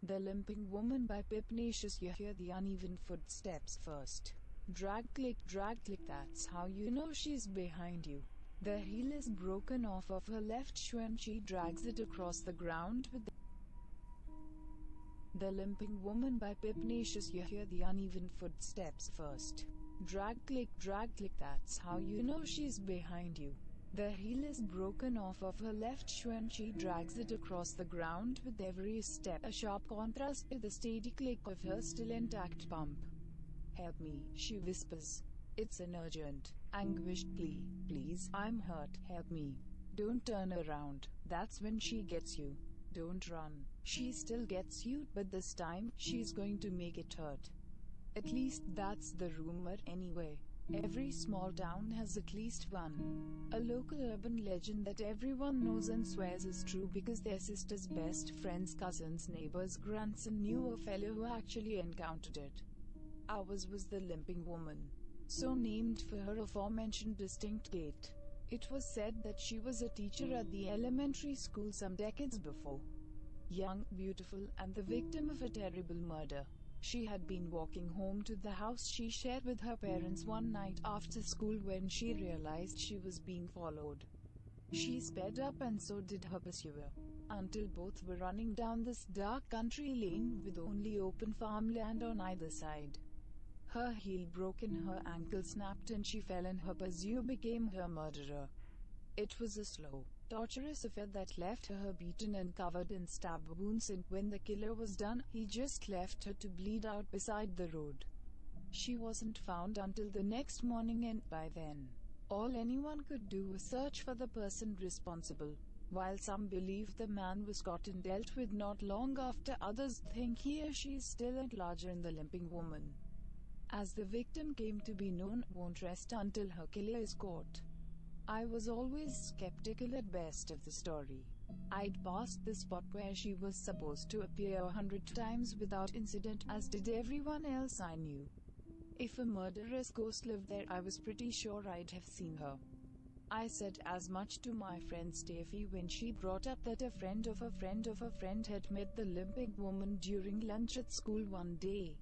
The Limping Woman by Pipnatius. You hear the uneven footsteps first. Drag, click, that's how you know she's behind you. The heel is broken off of her left shoe and she drags it across the ground with The Limping Woman by Pipnatius. You hear the uneven footsteps first. Drag, click, that's how you know she's behind you. The heel is broken off of her left shoe and she drags it across the ground with every step, a sharp contrast to the steady click of her still intact pump. "Help me," she whispers. It's an urgent, anguished plea. "Please, I'm hurt, help me. Don't turn around." That's when she gets you. Don't run. She still gets you, but this time, she's going to make it hurt. At least that's the rumor anyway. Every small town has at least one. A local urban legend that everyone knows and swears is true because their sister's best friend's cousin's neighbor's grandson knew a fellow who actually encountered it. Ours was the Limping Woman, so named for her aforementioned distinct gait. It was said that she was a teacher at the elementary school some decades before. Young, beautiful, and the victim of a terrible murder. She had been walking home to the house she shared with her parents one night after school when she realized she was being followed. She sped up and so did her pursuer, until both were running down this dark country lane with only open farmland on either side. Her heel broke and her ankle snapped and she fell and her pursuer became her murderer. It was a slow, torturous affair that left her beaten and covered in stab wounds, and when the killer was done, he just left her to bleed out beside the road. She wasn't found until the next morning, and by then, all anyone could do was search for the person responsible. While some believe the man was caught and dealt with not long after, others think he or she is still at large in the Limping Woman. As the victim came to be known, won't rest until her killer is caught. I was always skeptical at best of the story. I'd passed the spot where she was supposed to appear 100 times without incident, as did everyone else I knew. If a murderous ghost lived there, I was pretty sure I'd have seen her. I said as much to my friend Steffi when she brought up that a friend of a friend of a friend had met the Limping Woman during lunch at school one day.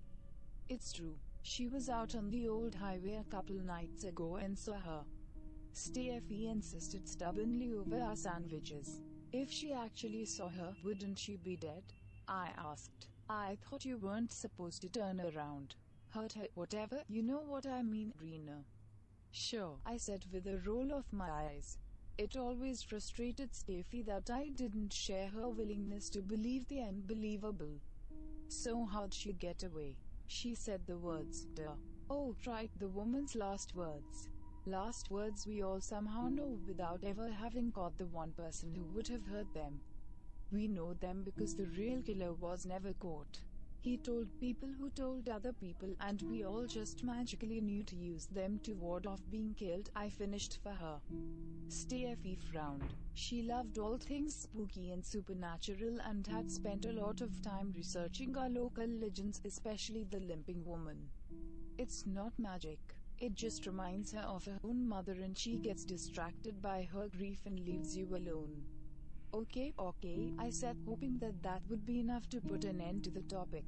It's true. She was out on the old highway a couple nights ago and saw her. Steffi insisted stubbornly over our sandwiches. If she actually saw her, wouldn't she be dead? I asked. I thought you weren't supposed to turn around. Hurt her, whatever, you know what I mean, Rena. Sure, I said with a roll of my eyes. It always frustrated Steffi that I didn't share her willingness to believe the unbelievable. So how'd she get away? She said the words, duh. Oh, right, the woman's last words. Last words we all somehow know without ever having caught the one person who would have heard them. We know them because the real killer was never caught. He told people who told other people, and we all just magically knew to use them to ward off being killed. I finished for her. Steffi frowned. She loved all things spooky and supernatural and had spent a lot of time researching our local legends, especially the Limping Woman. It's not magic. It just reminds her of her own mother and she gets distracted by her grief and leaves you alone. Okay, I said, hoping that would be enough to put an end to the topic.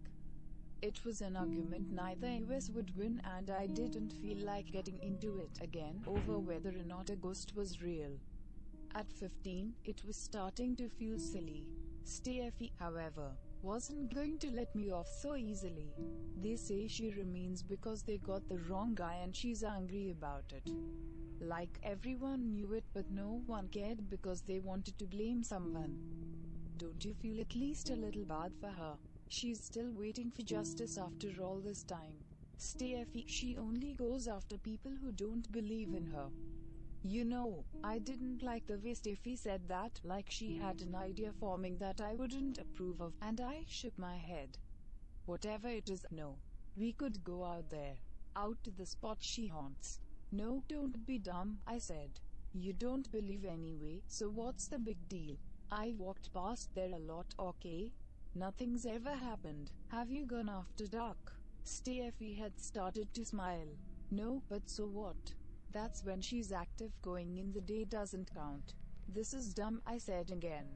It was an argument neither of us would win, and I didn't feel like getting into it again over whether or not a ghost was real. At 15, it was starting to feel silly. Steffi, however, wasn't going to let me off so easily. They say she remains because they got the wrong guy and she's angry about it. Like everyone knew it but no one cared because they wanted to blame someone. Don't you feel at least a little bad for her? She's still waiting for justice after all this time. Steffi, she only goes after people who don't believe in her. You know, I didn't like the way Steffi said that, like she had an idea forming that I wouldn't approve of, and I shook my head. Whatever it is, no. We could go out there. Out to the spot she haunts. No, don't be dumb, I said. You don't believe anyway, so what's the big deal? I walked past there a lot, okay? Nothing's ever happened. Have you gone after dark? Steffi had started to smile. No, but so what? That's when she's active. Going in the day doesn't count. This is dumb, I said again.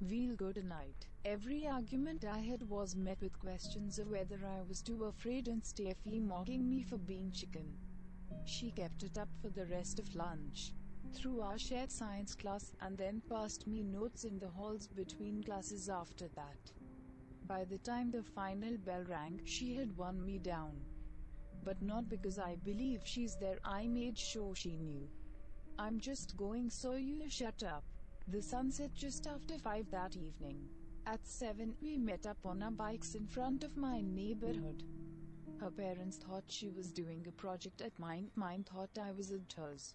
We'll go tonight. Every argument I had was met with questions of whether I was too afraid and Steffi mocking me for being chicken. She kept it up for the rest of lunch, through our shared science class, and then passed me notes in the halls between classes after that. By the time the final bell rang, she had won me down. But not because I believe she's there, I made sure she knew. I'm just going, so you shut up. The sun set just after 5 that evening. At 7, we met up on our bikes in front of my neighborhood. Her parents thought she was doing a project at mine thought I was at hers.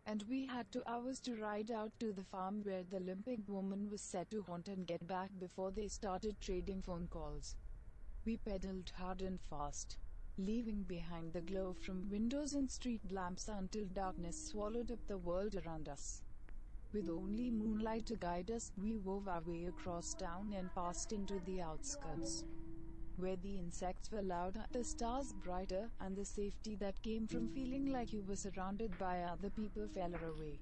And we had 2 hours to ride out to the farm where the limping woman was set to haunt and get back before they started trading phone calls. We pedaled hard and fast, leaving behind the glow from windows and street lamps until darkness swallowed up the world around us. With only moonlight to guide us, we wove our way across town and passed into the outskirts, where the insects were louder, the stars brighter, and the safety that came from feeling like you were surrounded by other people fell away.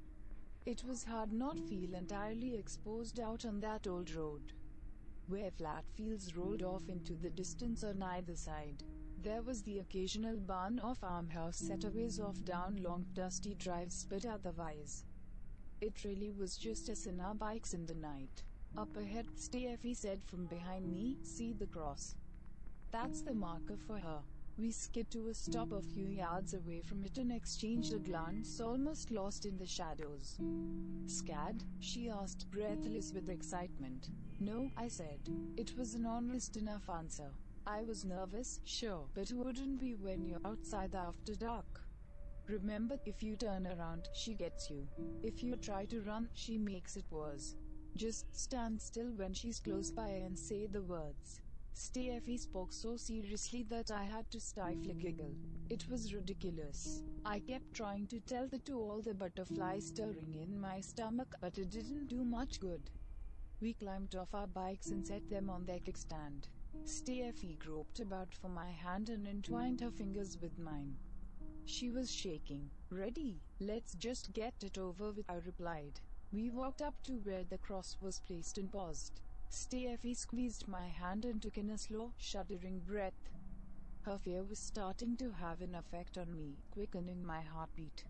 It was hard not feel entirely exposed out on that old road, where flat fields rolled off into the distance on either side. There was the occasional barn or farmhouse set a ways off down long dusty drives, but otherwise, it really was just us and our bikes in the night. Up ahead, Steffi said from behind me, "See the cross? That's the marker for her." We skid to a stop a few yards away from it and exchanged a glance almost lost in the shadows. "Scared?" she asked, breathless with excitement. "No," I said. It was an honest enough answer. I was nervous, sure, but who wouldn't be when you're outside after dark? "Remember, if you turn around, she gets you. If you try to run, she makes it worse. Just stand still when she's close by and say the words." Steffi spoke so seriously that I had to stifle a giggle. It was ridiculous. I kept trying to tell the to all the butterflies stirring in my stomach, but it didn't do much good. We climbed off our bikes and set them on their kickstand. Steffi groped about for my hand and entwined her fingers with mine. She was shaking. "Ready? Let's just get it over with," I replied. We walked up to where the cross was placed and paused. Steffi squeezed my hand and took in a slow, shuddering breath. Her fear was starting to have an effect on me, quickening my heartbeat.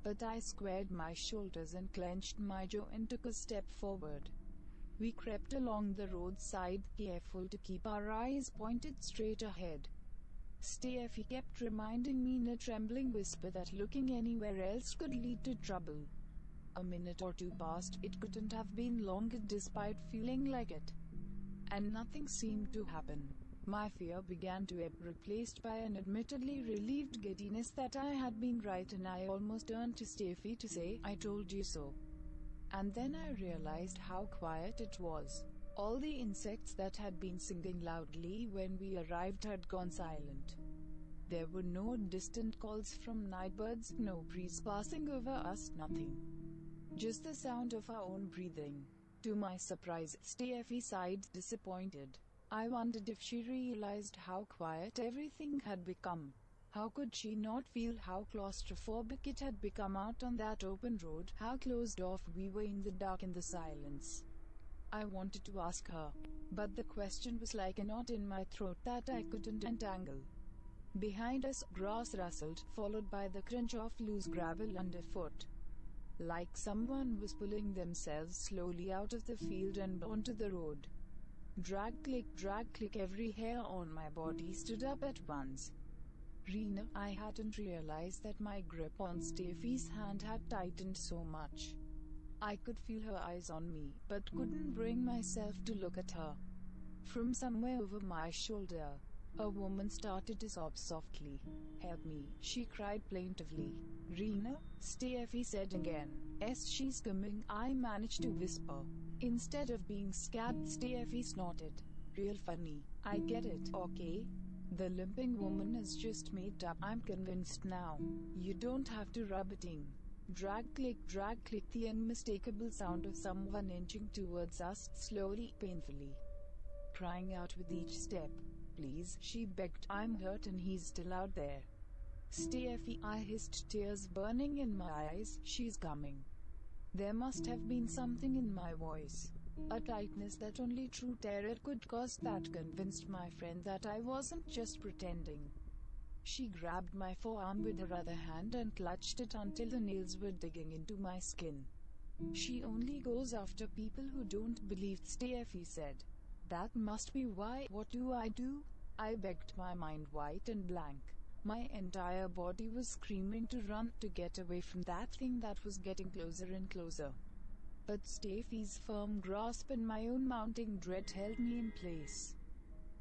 But I squared my shoulders and clenched my jaw and took a step forward. We crept along the roadside, careful to keep our eyes pointed straight ahead. Steffi kept reminding me in a trembling whisper that looking anywhere else could lead to trouble. A minute or 2 passed. It couldn't have been long, despite feeling like it. And nothing seemed to happen. My fear began to ebb, replaced by an admittedly relieved giddiness that I had been right, and I almost turned to Steffi to say, "I told you so." And then I realized how quiet it was. All the insects that had been singing loudly when we arrived had gone silent. There were no distant calls from nightbirds, no breeze passing over us, nothing. Just the sound of our own breathing. To my surprise, Steffi sighed, disappointed. I wondered if she realized how quiet everything had become. How could she not feel how claustrophobic it had become out on that open road, how closed off we were in the dark and the silence? I wanted to ask her, but the question was like a knot in my throat that I couldn't untangle. Behind us, grass rustled, followed by the crunch of loose gravel underfoot. Like someone was pulling themselves slowly out of the field and onto the road. Drag, click, every hair on my body stood up at once. "Rena," I hadn't realized that my grip on Steffi's hand had tightened so much. I could feel her eyes on me, but couldn't bring myself to look at her. From somewhere over my shoulder, a woman started to sob softly. "Help me," she cried plaintively. "Rena?" Steffi said again. "Yes, she's coming," I managed to whisper. Instead of being scared, Steffi snorted. "Real funny. I get it, okay? The limping woman is just made up. I'm convinced now. You don't have to rub it in." Drag, click, the unmistakable sound of someone inching towards us, slowly, painfully. Crying out with each step. "Please," she begged, "I'm hurt and he's still out there." "Steffi," I hissed, tears burning in my eyes, "she's coming." There must have been something in my voice, A tightness that only true terror could cause, that convinced my friend that I wasn't just pretending. She grabbed my forearm with her other hand and clutched it until the nails were digging into my skin. "She only goes after people who don't believe," Steffi said. "That must be why." "What do I do?" I begged, my mind white and blank. My entire body was screaming to run, to get away from that thing that was getting closer and closer. But Steffi's firm grasp and my own mounting dread held me in place.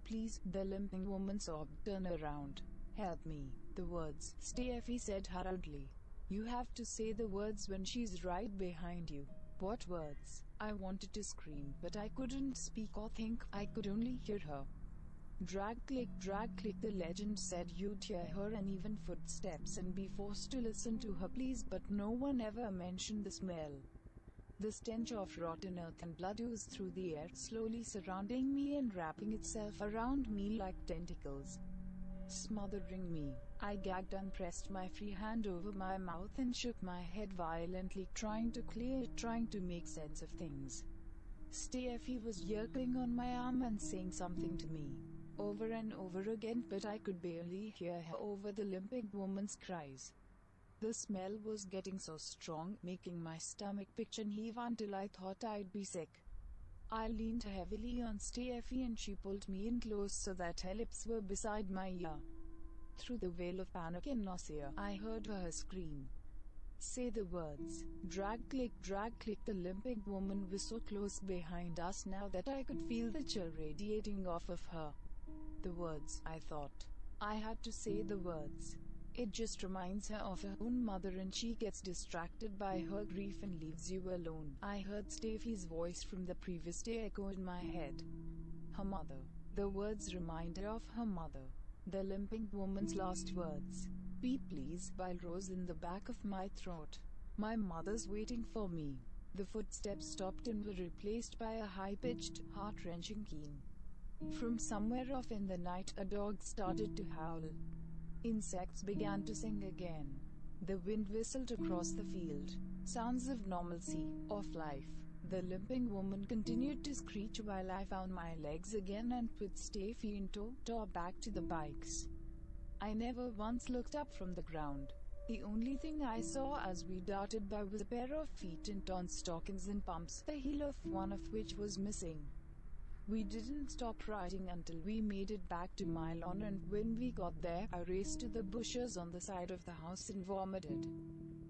"Please," the limping woman sobbed, "turn around. Help me." "The words," Steffi said hurriedly. "You have to say the words when she's right behind you." "What words?" I wanted to scream, but I couldn't speak or think. I could only hear her. Drag, click, the legend said you'd hear her uneven footsteps and be forced to listen to her pleas, but no one ever mentioned the smell. The stench of rotten earth and blood oozed through the air, slowly surrounding me and wrapping itself around me like tentacles, smothering me. I gagged and pressed my free hand over my mouth and shook my head violently, trying to clear it, trying to make sense of things. Steffi was yerking on my arm and saying something to me, over and over again, but I could barely hear her over the limping woman's cries. The smell was getting so strong, making my stomach pitch and heave until I thought I'd be sick. I leaned heavily on Steffi and she pulled me in close so that her lips were beside my ear. Through the veil of panic and nausea, I heard her scream, "Say the words." Drag, click, the limping woman was so close behind us now that I could feel the chill radiating off of her. "The words," I thought. I had to say the words. It just reminds her of her own mother and she gets distracted by her grief and leaves you alone. I heard Steffi's voice from the previous day echo in my head. Her mother. The words remind her of her mother. The limping woman's last words. "Beep please," bile rose in the back of my throat. My mother's waiting for me. The footsteps stopped and were replaced by a high-pitched, heart-wrenching keen. From somewhere off in the night, a dog started to howl. Insects began to sing again. The wind whistled across the field. Sounds of normalcy, of life. The limping woman continued to screech while I found my legs again and, with Steffi in tow, tore back to the bikes. I never once looked up from the ground. The only thing I saw as we darted by was a pair of feet in torn stockings and pumps, the heel of one of which was missing. We didn't stop riding until we made it back to my lawn, and when we got there, I raced to the bushes on the side of the house and vomited.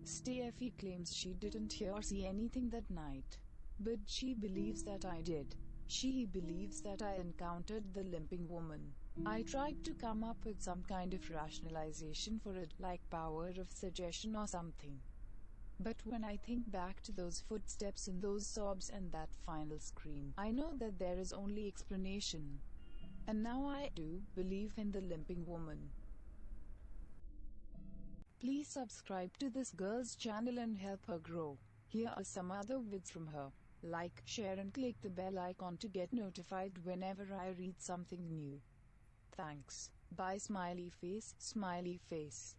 Steffi claims she didn't hear or see anything that night. But she believes that I did. She believes that I encountered the limping woman. I tried to come up with some kind of rationalization for it, like power of suggestion or something. But when I think back to those footsteps and those sobs and that final scream, I know that there is only explanation. And now I do believe in the limping woman. Please subscribe to this girl's channel and help her grow. Here are some other vids from her. Like, share and click the bell icon to get notified whenever I read something new. Thanks. Bye. Smiley face, smiley face.